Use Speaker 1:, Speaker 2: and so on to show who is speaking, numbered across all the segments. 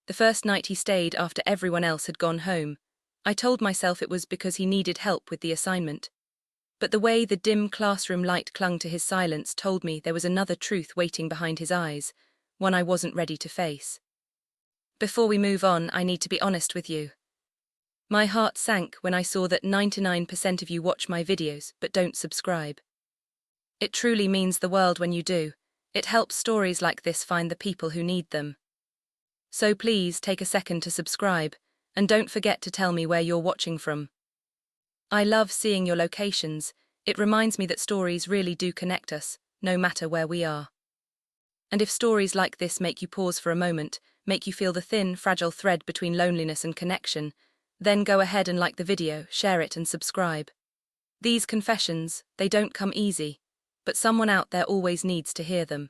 Speaker 1: The first night he stayed after everyone else had gone home. I told myself it was because he needed help with the assignment. But the way the dim classroom light clung to his silence told me there was another truth waiting behind his eyes, one I wasn't ready to face. Before we move on, I need to be honest with you. My heart sank when I saw that 99% of you watch my videos but don't subscribe. It truly means the world when you do. It helps stories like this find the people who need them. So please take a second to subscribe, and don't forget to tell me where you're watching from. I love seeing your locations. It reminds me that stories really do connect us, no matter where we are. And if stories like this make you pause for a moment, make you feel the thin, fragile thread between loneliness and connection, then go ahead and like the video, share it and subscribe. These confessions, they don't come easy, but someone out there always needs to hear them.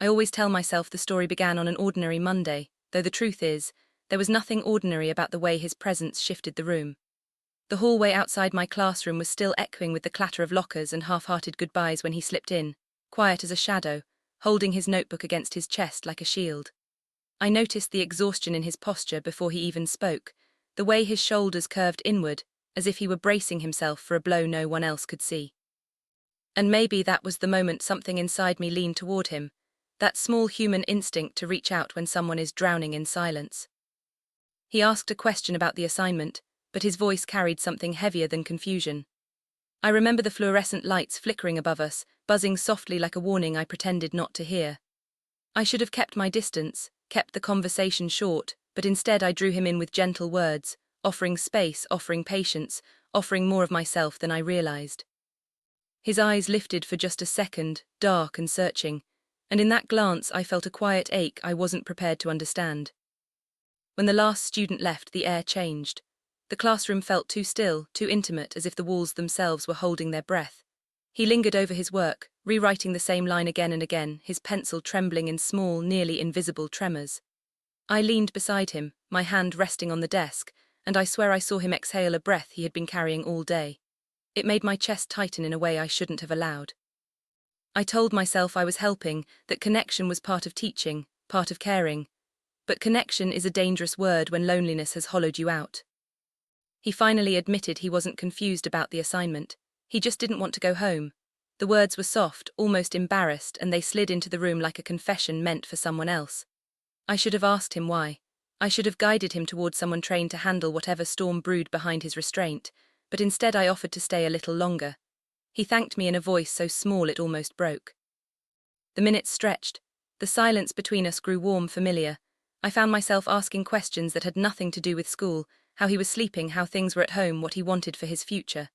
Speaker 1: I always tell myself the story began on an ordinary Monday, though the truth is, there was nothing ordinary about the way his presence shifted the room. The hallway outside my classroom was still echoing with the clatter of lockers and half-hearted goodbyes when he slipped in, quiet as a shadow, holding his notebook against his chest like a shield. I noticed the exhaustion in his posture before he even spoke, the way his shoulders curved inward, as if he were bracing himself for a blow no one else could see. And maybe that was the moment something inside me leaned toward him, that small human instinct to reach out when someone is drowning in silence. He asked a question about the assignment, but his voice carried something heavier than confusion. I remember the fluorescent lights flickering above us, buzzing softly like a warning I pretended not to hear. I should have kept my distance, kept the conversation short, but instead I drew him in with gentle words, offering space, offering patience, offering more of myself than I realized. His eyes lifted for just a second, dark and searching, and in that glance I felt a quiet ache I wasn't prepared to understand. When the last student left, the air changed. The classroom felt too still, too intimate, as if the walls themselves were holding their breath. He lingered over his work, rewriting the same line again and again, his pencil trembling in small, nearly invisible tremors. I leaned beside him, my hand resting on the desk, and I swear I saw him exhale a breath he had been carrying all day. It made my chest tighten in a way I shouldn't have allowed. I told myself I was helping, that connection was part of teaching, part of caring. But connection is a dangerous word when loneliness has hollowed you out. He finally admitted he wasn't confused about the assignment. He just didn't want to go home. The words were soft, almost embarrassed, and they slid into the room like a confession meant for someone else. I should have asked him why. I should have guided him towards someone trained to handle whatever storm brewed behind his restraint, but instead I offered to stay a little longer. He thanked me in a voice so small it almost broke. The minutes stretched. The silence between us grew warm, familiar. I found myself asking questions that had nothing to do with school, how he was sleeping, how things were at home, what he wanted for his future.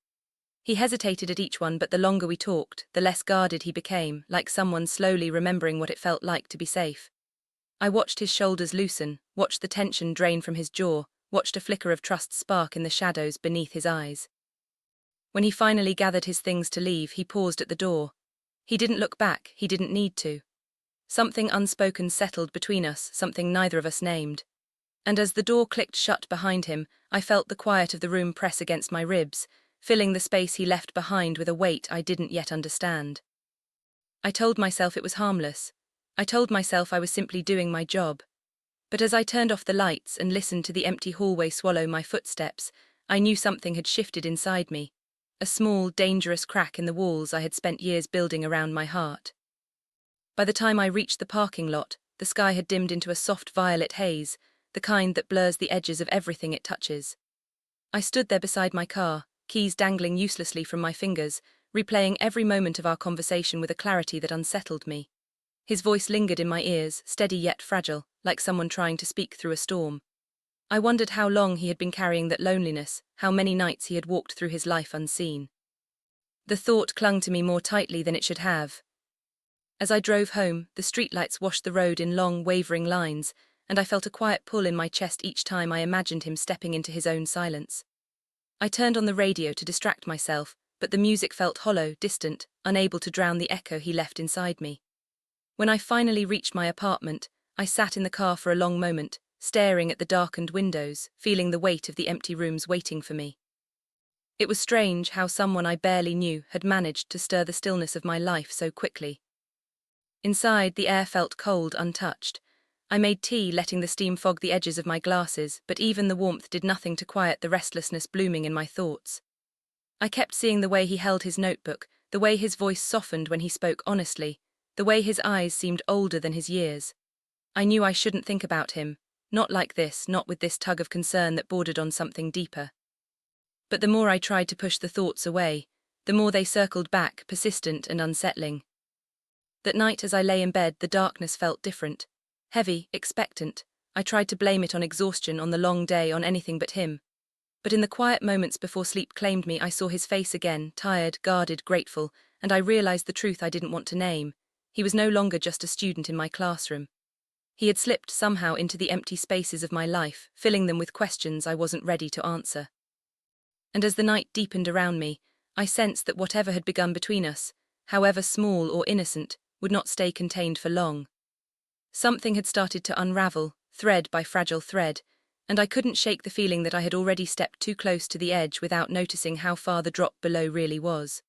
Speaker 1: He hesitated at each one, but the longer we talked, the less guarded he became, like someone slowly remembering what it felt like to be safe. I watched his shoulders loosen, watched the tension drain from his jaw, watched a flicker of trust spark in the shadows beneath his eyes. When he finally gathered his things to leave, he paused at the door. He didn't look back, he didn't need to. Something unspoken settled between us, something neither of us named. And as the door clicked shut behind him, I felt the quiet of the room press against my ribs, filling the space he left behind with a weight I didn't yet understand. I told myself it was harmless. I told myself I was simply doing my job. But as I turned off the lights and listened to the empty hallway swallow my footsteps, I knew something had shifted inside me. A small, dangerous crack in the walls I had spent years building around my heart. By the time I reached the parking lot, the sky had dimmed into a soft violet haze, the kind that blurs the edges of everything it touches. I stood there beside my car, keys dangling uselessly from my fingers, replaying every moment of our conversation with a clarity that unsettled me. His voice lingered in my ears, steady yet fragile, like someone trying to speak through a storm. I wondered how long he had been carrying that loneliness, how many nights he had walked through his life unseen. The thought clung to me more tightly than it should have. As I drove home, the streetlights washed the road in long, wavering lines, and I felt a quiet pull in my chest each time I imagined him stepping into his own silence. I turned on the radio to distract myself, but the music felt hollow, distant, unable to drown the echo he left inside me. When I finally reached my apartment, I sat in the car for a long moment, staring at the darkened windows, feeling the weight of the empty rooms waiting for me. It was strange how someone I barely knew had managed to stir the stillness of my life so quickly. Inside, the air felt cold, untouched. I made tea, letting the steam fog the edges of my glasses, but even the warmth did nothing to quiet the restlessness blooming in my thoughts. I kept seeing the way he held his notebook, the way his voice softened when he spoke honestly, the way his eyes seemed older than his years. I knew I shouldn't think about him, not like this, not with this tug of concern that bordered on something deeper. But the more I tried to push the thoughts away, the more they circled back, persistent and unsettling. That night as I lay in bed, the darkness felt different. Heavy, expectant. I tried to blame it on exhaustion, on the long day, on anything but him. But in the quiet moments before sleep claimed me, I saw his face again, tired, guarded, grateful, and I realized the truth I didn't want to name. He was no longer just a student in my classroom. He had slipped somehow into the empty spaces of my life, filling them with questions I wasn't ready to answer. And as the night deepened around me, I sensed that whatever had begun between us, however small or innocent, would not stay contained for long. Something had started to unravel, thread by fragile thread, and I couldn't shake the feeling that I had already stepped too close to the edge without noticing how far the drop below really was.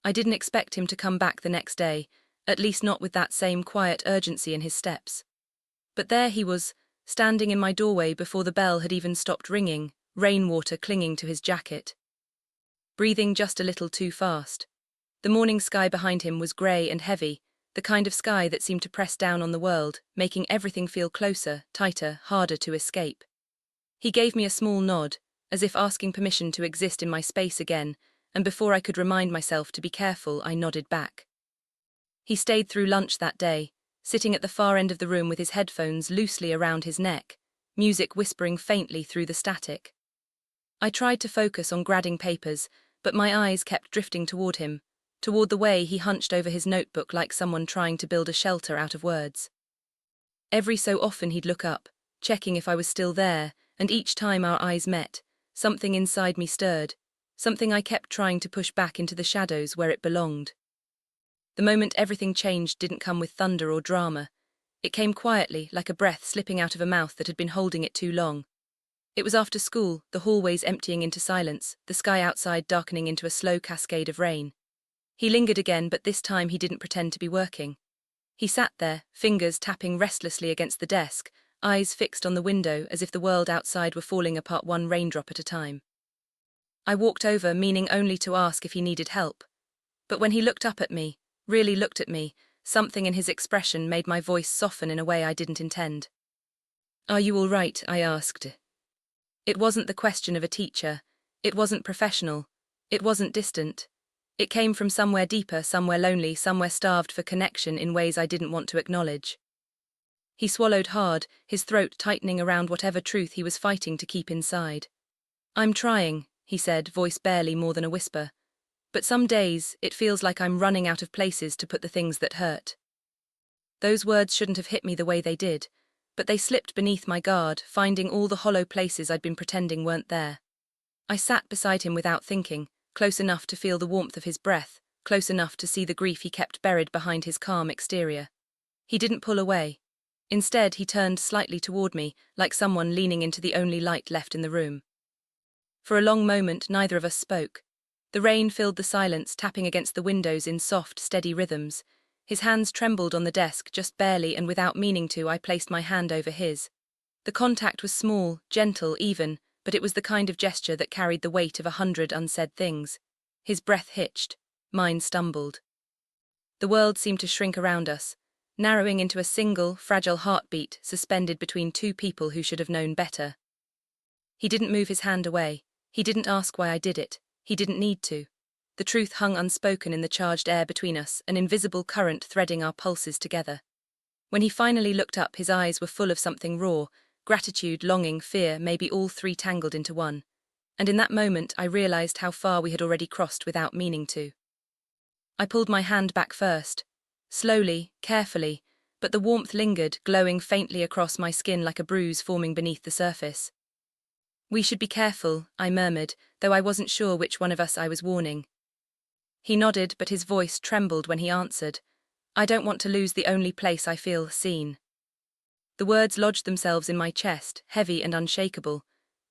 Speaker 1: I didn't expect him to come back the next day, at least not with that same quiet urgency in his steps. But there he was, standing in my doorway before the bell had even stopped ringing, rainwater clinging to his jacket. Breathing just a little too fast. The morning sky behind him was grey and heavy, the kind of sky that seemed to press down on the world, making everything feel closer, tighter, harder to escape. He gave me a small nod, as if asking permission to exist in my space again, and before I could remind myself to be careful, I nodded back. He stayed through lunch that day, sitting at the far end of the room with his headphones loosely around his neck, music whispering faintly through the static. I tried to focus on grabbing papers, but my eyes kept drifting toward him, toward the way he hunched over his notebook like someone trying to build a shelter out of words. Every so often he'd look up, checking if I was still there, and each time our eyes met, something inside me stirred, something I kept trying to push back into the shadows where it belonged. The moment everything changed didn't come with thunder or drama. It came quietly, like a breath slipping out of a mouth that had been holding it too long. It was after school, the hallways emptying into silence, the sky outside darkening into a slow cascade of rain. He lingered again, but this time he didn't pretend to be working. He sat there, fingers tapping restlessly against the desk, eyes fixed on the window as if the world outside were falling apart one raindrop at a time. I walked over, meaning only to ask if he needed help. But when he looked up at me, really looked at me, something in his expression made my voice soften in a way I didn't intend. "Are you all right?" I asked. It wasn't the question of a teacher. It wasn't professional. It wasn't distant. It came from somewhere deeper, somewhere lonely, somewhere starved for connection in ways I didn't want to acknowledge. He swallowed hard, his throat tightening around whatever truth he was fighting to keep inside. "I'm trying," he said, voice barely more than a whisper. "But some days, it feels like I'm running out of places to put the things that hurt." Those words shouldn't have hit me the way they did, but they slipped beneath my guard, finding all the hollow places I'd been pretending weren't there. I sat beside him without thinking, close enough to feel the warmth of his breath, close enough to see the grief he kept buried behind his calm exterior. He didn't pull away. Instead, he turned slightly toward me, like someone leaning into the only light left in the room. For a long moment, neither of us spoke. The rain filled the silence, tapping against the windows in soft, steady rhythms. His hands trembled on the desk, just barely, and without meaning to, I placed my hand over his. The contact was small, gentle, even, but it was the kind of gesture that carried the weight of 100 unsaid things. His breath hitched. Mine stumbled. The world seemed to shrink around us, narrowing into a single, fragile heartbeat suspended between two people who should have known better. He didn't move his hand away. He didn't ask why I did it. He didn't need to. The truth hung unspoken in the charged air between us, an invisible current threading our pulses together. When he finally looked up, his eyes were full of something raw, gratitude, longing, fear, maybe all three tangled into one. And in that moment, I realized how far we had already crossed without meaning to. I pulled my hand back first, slowly, carefully, but the warmth lingered, glowing faintly across my skin like a bruise forming beneath the surface. "We should be careful," I murmured, though I wasn't sure which one of us I was warning. He nodded, but his voice trembled when he answered, "I don't want to lose the only place I feel seen." The words lodged themselves in my chest, heavy and unshakable.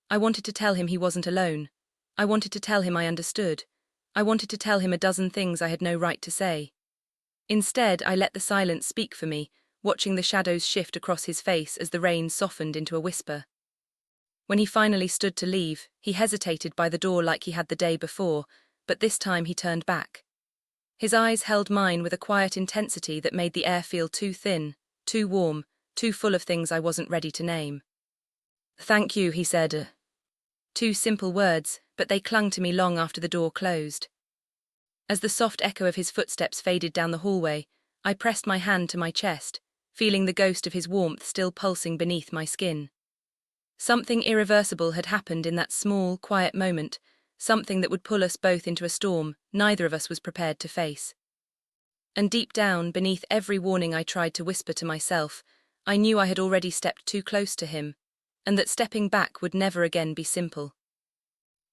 Speaker 1: I wanted to tell him he wasn't alone. I wanted to tell him I understood. I wanted to tell him a dozen things I had no right to say. Instead, I let the silence speak for me, watching the shadows shift across his face as the rain softened into a whisper. When he finally stood to leave, he hesitated by the door like he had the day before, but this time he turned back. His eyes held mine with a quiet intensity that made the air feel too thin, too warm, too full of things I wasn't ready to name. "Thank you," he said. Two simple words, but they clung to me long after the door closed. As the soft echo of his footsteps faded down the hallway, I pressed my hand to my chest, feeling the ghost of his warmth still pulsing beneath my skin. Something irreversible had happened in that small, quiet moment, something that would pull us both into a storm neither of us was prepared to face. And deep down, beneath every warning I tried to whisper to myself, I knew I had already stepped too close to him, and that stepping back would never again be simple.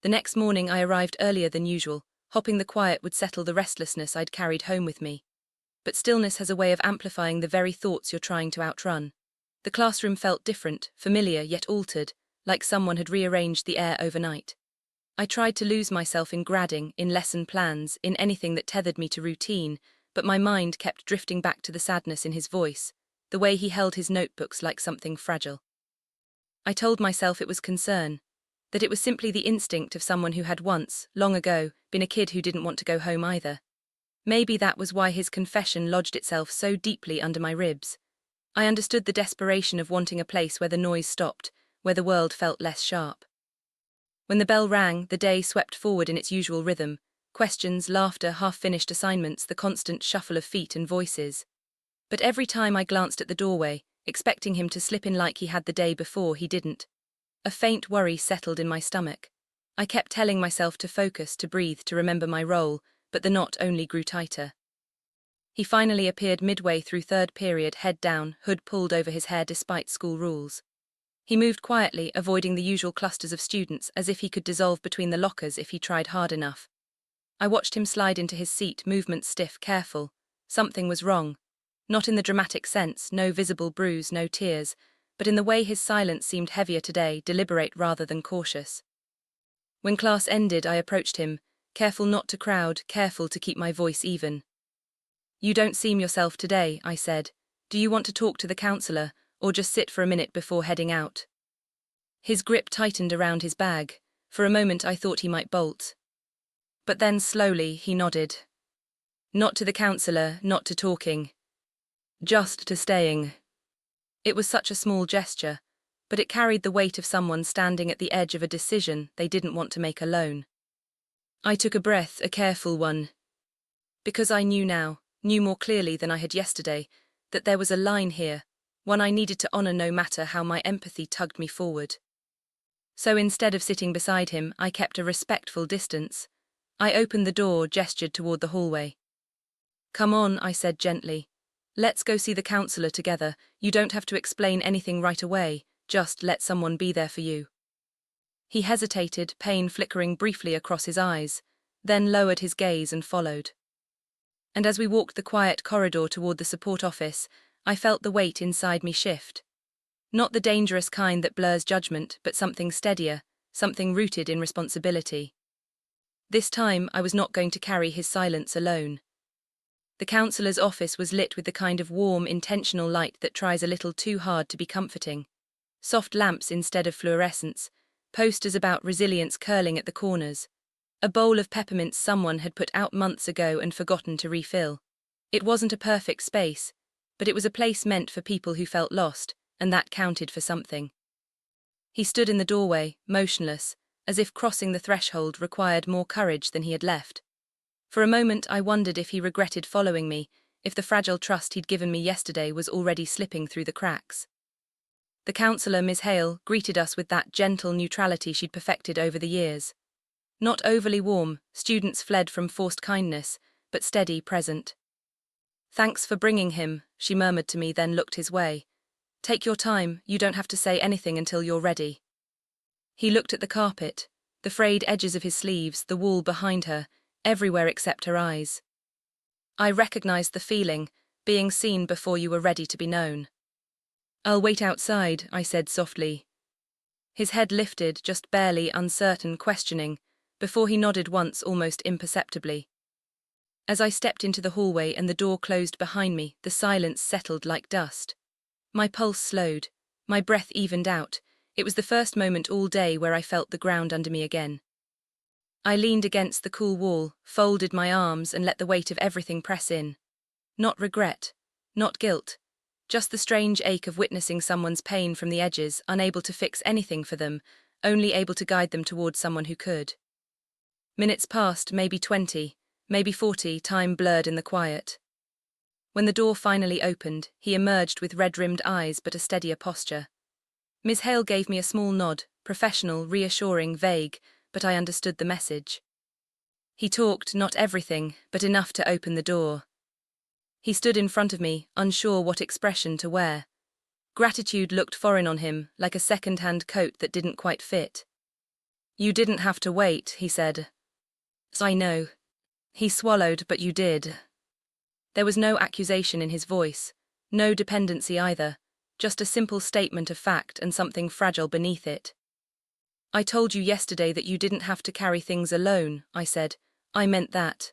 Speaker 1: The next morning I arrived earlier than usual, hoping the quiet would settle the restlessness I'd carried home with me. But stillness has a way of amplifying the very thoughts you're trying to outrun. The classroom felt different, familiar yet altered, like someone had rearranged the air overnight. I tried to lose myself in gradding, in lesson plans, in anything that tethered me to routine, but my mind kept drifting back to the sadness in his voice, the way he held his notebooks like something fragile. I told myself it was concern, that it was simply the instinct of someone who had once, long ago, been a kid who didn't want to go home either. Maybe that was why his confession lodged itself so deeply under my ribs. I understood the desperation of wanting a place where the noise stopped, where the world felt less sharp. When the bell rang, the day swept forward in its usual rhythm: questions, laughter, half-finished assignments, the constant shuffle of feet and voices. But every time I glanced at the doorway, expecting him to slip in like he had the day before, he didn't. A faint worry settled in my stomach. I kept telling myself to focus, to breathe, to remember my role, but the knot only grew tighter. He finally appeared midway through third period, head down, hood pulled over his hair despite school rules. He moved quietly, avoiding the usual clusters of students, as if he could dissolve between the lockers if he tried hard enough. I watched him slide into his seat, movements stiff, careful. Something was wrong. Not in the dramatic sense, no visible bruise, no tears, but in the way his silence seemed heavier today, deliberate rather than cautious. When class ended, I approached him, careful not to crowd, careful to keep my voice even. "You don't seem yourself today," I said. "Do you want to talk to the counselor, or just sit for a minute before heading out?" His grip tightened around his bag. For a moment I thought he might bolt. But then slowly he nodded. Not to the counselor, not to talking. Just to staying. It was such a small gesture, but it carried the weight of someone standing at the edge of a decision they didn't want to make alone. I took a breath, a careful one. Because I knew now, knew more clearly than I had yesterday, that there was a line here, one I needed to honor no matter how my empathy tugged me forward. So instead of sitting beside him, I kept a respectful distance. I opened the door, gestured toward the hallway. "Come on," I said gently. "Let's go see the counselor together. You don't have to explain anything right away, just let someone be there for you." He hesitated, pain flickering briefly across his eyes, then lowered his gaze and followed. And as we walked the quiet corridor toward the support office, I felt the weight inside me shift. Not the dangerous kind that blurs judgment, but something steadier, something rooted in responsibility. This time, I was not going to carry his silence alone. The counselor's office was lit with the kind of warm, intentional light that tries a little too hard to be comforting. Soft lamps instead of fluorescence, posters about resilience curling at the corners. A bowl of peppermints someone had put out months ago and forgotten to refill. It wasn't a perfect space, but it was a place meant for people who felt lost, and that counted for something. He stood in the doorway, motionless, as if crossing the threshold required more courage than he had left. For a moment I wondered if he regretted following me, if the fragile trust he'd given me yesterday was already slipping through the cracks. The counselor, Ms. Hale, greeted us with that gentle neutrality she'd perfected over the years. Not overly warm, students fled from forced kindness, but steady, present. "Thanks for bringing him," she murmured to me, then looked his way. "Take your time, you don't have to say anything until you're ready." He looked at the carpet, the frayed edges of his sleeves, the wall behind her, everywhere except her eyes. "I recognized the feeling, being seen before you were ready to be known." "I'll wait outside," I said softly. His head lifted, just barely, uncertain, questioning, before he nodded once almost imperceptibly. As I stepped into the hallway and the door closed behind me, the silence settled like dust. My pulse slowed, my breath evened out. It was the first moment all day where I felt the ground under me again. I leaned against the cool wall, folded my arms and let the weight of everything press in. Not regret, not guilt, just the strange ache of witnessing someone's pain from the edges, unable to fix anything for them, only able to guide them towards someone who could. Minutes passed, maybe 20, maybe 40, time blurred in the quiet. When the door finally opened, he emerged with red-rimmed eyes but a steadier posture. Ms. Hale gave me a small nod, professional, reassuring, vague, but I understood the message. He talked, not everything, but enough to open the door. He stood in front of me, unsure what expression to wear. Gratitude looked foreign on him, like a second-hand coat that didn't quite fit. "You didn't have to wait," he said. "I know." He swallowed, "but you did." There was no accusation in his voice, no dependency either, just a simple statement of fact and something fragile beneath it. "I told you yesterday that you didn't have to carry things alone," I said. "I meant that."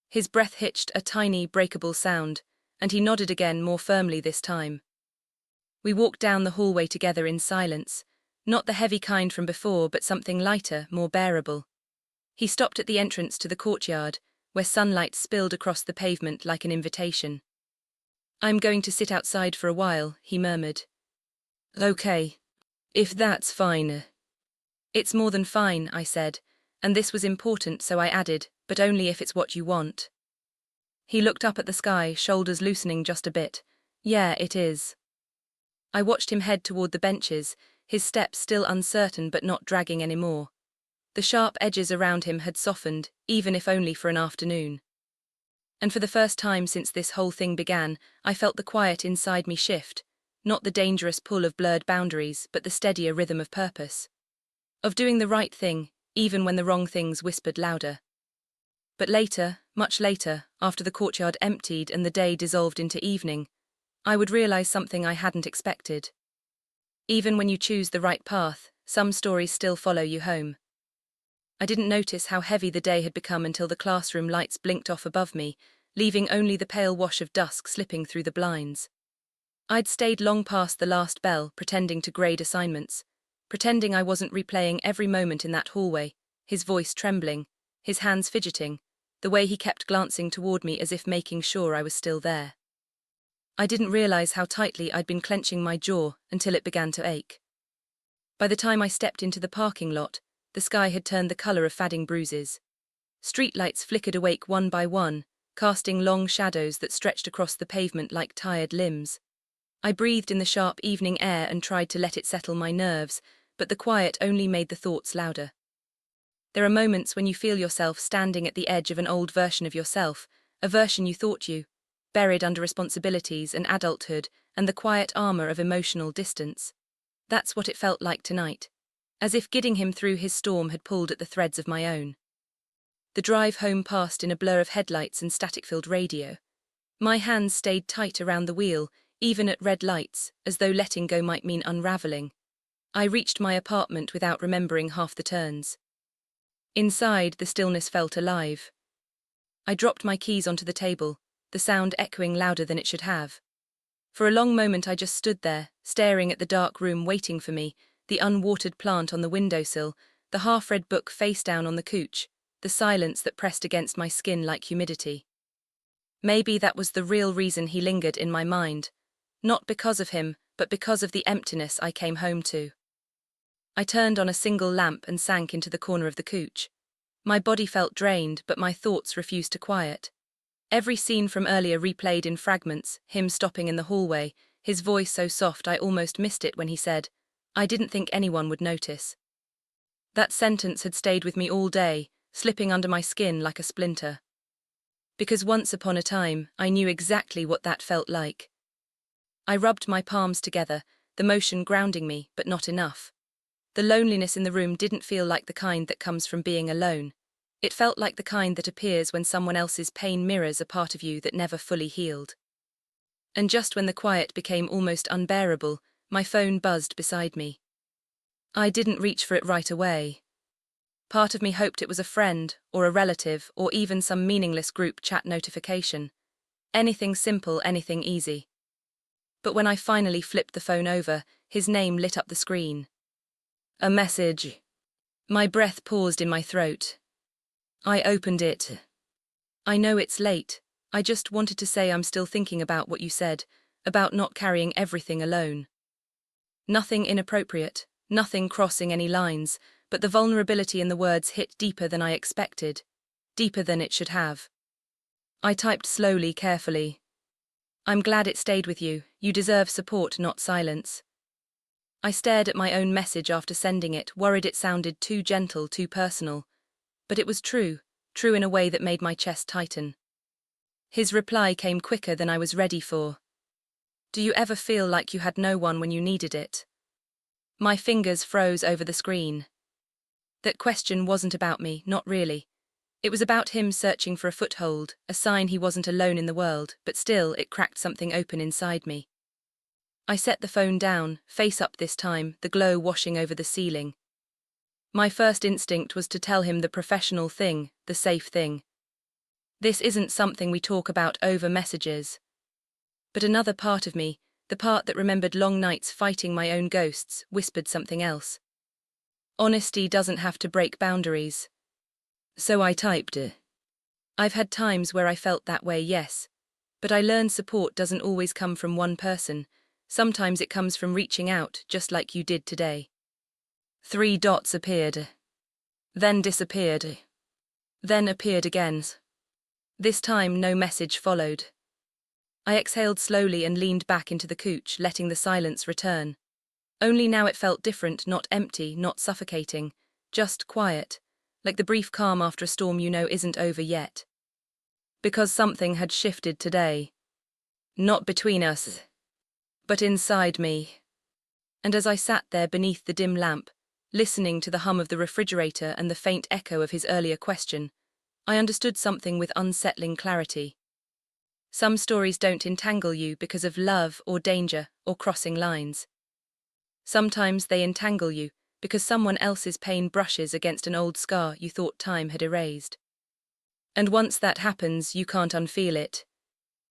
Speaker 1: His breath hitched, a tiny, breakable sound, and he nodded again, more firmly this time. We walked down the hallway together in silence, not the heavy kind from before, but something lighter, more bearable. He stopped at the entrance to the courtyard, where sunlight spilled across the pavement like an invitation. "I'm going to sit outside for a while," he murmured. "Okay. If that's fine." "It's more than fine," I said, and this was important, so I added, "but only if it's what you want." He looked up at the sky, shoulders loosening just a bit. "Yeah, it is." I watched him head toward the benches, his steps still uncertain but not dragging anymore. The sharp edges around him had softened, even if only for an afternoon. And for the first time since this whole thing began, I felt the quiet inside me shift, not the dangerous pull of blurred boundaries, but the steadier rhythm of purpose. Of doing the right thing, even when the wrong things whispered louder. But later, much later, after the courtyard emptied and the day dissolved into evening, I would realize something I hadn't expected. Even when you choose the right path, some stories still follow you home. I didn't notice how heavy the day had become until the classroom lights blinked off above me, leaving only the pale wash of dusk slipping through the blinds. I'd stayed long past the last bell, pretending to grade assignments, pretending I wasn't replaying every moment in that hallway, his voice trembling, his hands fidgeting, the way he kept glancing toward me as if making sure I was still there. I didn't realize how tightly I'd been clenching my jaw until it began to ache. By the time I stepped into the parking lot, the sky had turned the color of fading bruises. Streetlights flickered awake one by one, casting long shadows that stretched across the pavement like tired limbs. I breathed in the sharp evening air and tried to let it settle my nerves, but the quiet only made the thoughts louder. There are moments when you feel yourself standing at the edge of an old version of yourself, a version you thought you, buried under responsibilities and adulthood and the quiet armor of emotional distance. That's what it felt like tonight, as if getting him through his storm had pulled at the threads of my own. The drive home passed in a blur of headlights and static-filled radio. My hands stayed tight around the wheel, even at red lights, as though letting go might mean unraveling. I reached my apartment without remembering half the turns. Inside, the stillness felt alive. I dropped my keys onto the table, the sound echoing louder than it should have. For a long moment I just stood there, staring at the dark room waiting for me, the unwatered plant on the windowsill, the half-read book face down on the couch, the silence that pressed against my skin like humidity. Maybe that was the real reason he lingered in my mind. Not because of him, but because of the emptiness I came home to. I turned on a single lamp and sank into the corner of the couch. My body felt drained, but my thoughts refused to quiet. Every scene from earlier replayed in fragments, him stopping in the hallway, his voice so soft I almost missed it when he said, "I didn't think anyone would notice." That sentence had stayed with me all day, slipping under my skin like a splinter. Because once upon a time, I knew exactly what that felt like. I rubbed my palms together, the motion grounding me, but not enough. The loneliness in the room didn't feel like the kind that comes from being alone. It felt like the kind that appears when someone else's pain mirrors a part of you that never fully healed. And just when the quiet became almost unbearable, my phone buzzed beside me. I didn't reach for it right away. Part of me hoped it was a friend, or a relative, or even some meaningless group chat notification. Anything simple, anything easy. But when I finally flipped the phone over, his name lit up the screen. A message. My breath paused in my throat. I opened it. I know it's late. I just wanted to say I'm still thinking about what you said, about not carrying everything alone. Nothing inappropriate, nothing crossing any lines, but the vulnerability in the words hit deeper than I expected, deeper than it should have. I typed slowly, carefully. I'm glad it stayed with you. You deserve support, not silence. I stared at my own message after sending it, worried it sounded too gentle, too personal. But it was true in a way that made my chest tighten. His reply came quicker than I was ready for. Do you ever feel like you had no one when you needed it? My fingers froze over the screen. That question wasn't about me, not really. It was about him searching for a foothold, a sign he wasn't alone in the world, but still it cracked something open inside me. I set the phone down, face up this time, the glow washing over the ceiling. My first instinct was to tell him the professional thing, the safe thing. This isn't something we talk about over messages. But another part of me, the part that remembered long nights fighting my own ghosts, whispered something else. Honesty doesn't have to break boundaries. So I typed. I've had times where I felt that way, yes. But I learned support doesn't always come from one person. Sometimes it comes from reaching out, just like you did today. 3 dots appeared. Then disappeared. Then appeared again. This time no message followed. I exhaled slowly and leaned back into the couch, letting the silence return. Only now it felt different, not empty, not suffocating, just quiet, like the brief calm after a storm you know isn't over yet. Because something had shifted today. Not between us, but inside me. And as I sat there beneath the dim lamp, listening to the hum of the refrigerator and the faint echo of his earlier question, I understood something with unsettling clarity. Some stories don't entangle you because of love or danger or crossing lines. Sometimes they entangle you because someone else's pain brushes against an old scar you thought time had erased. And once that happens, you can't unfeel it.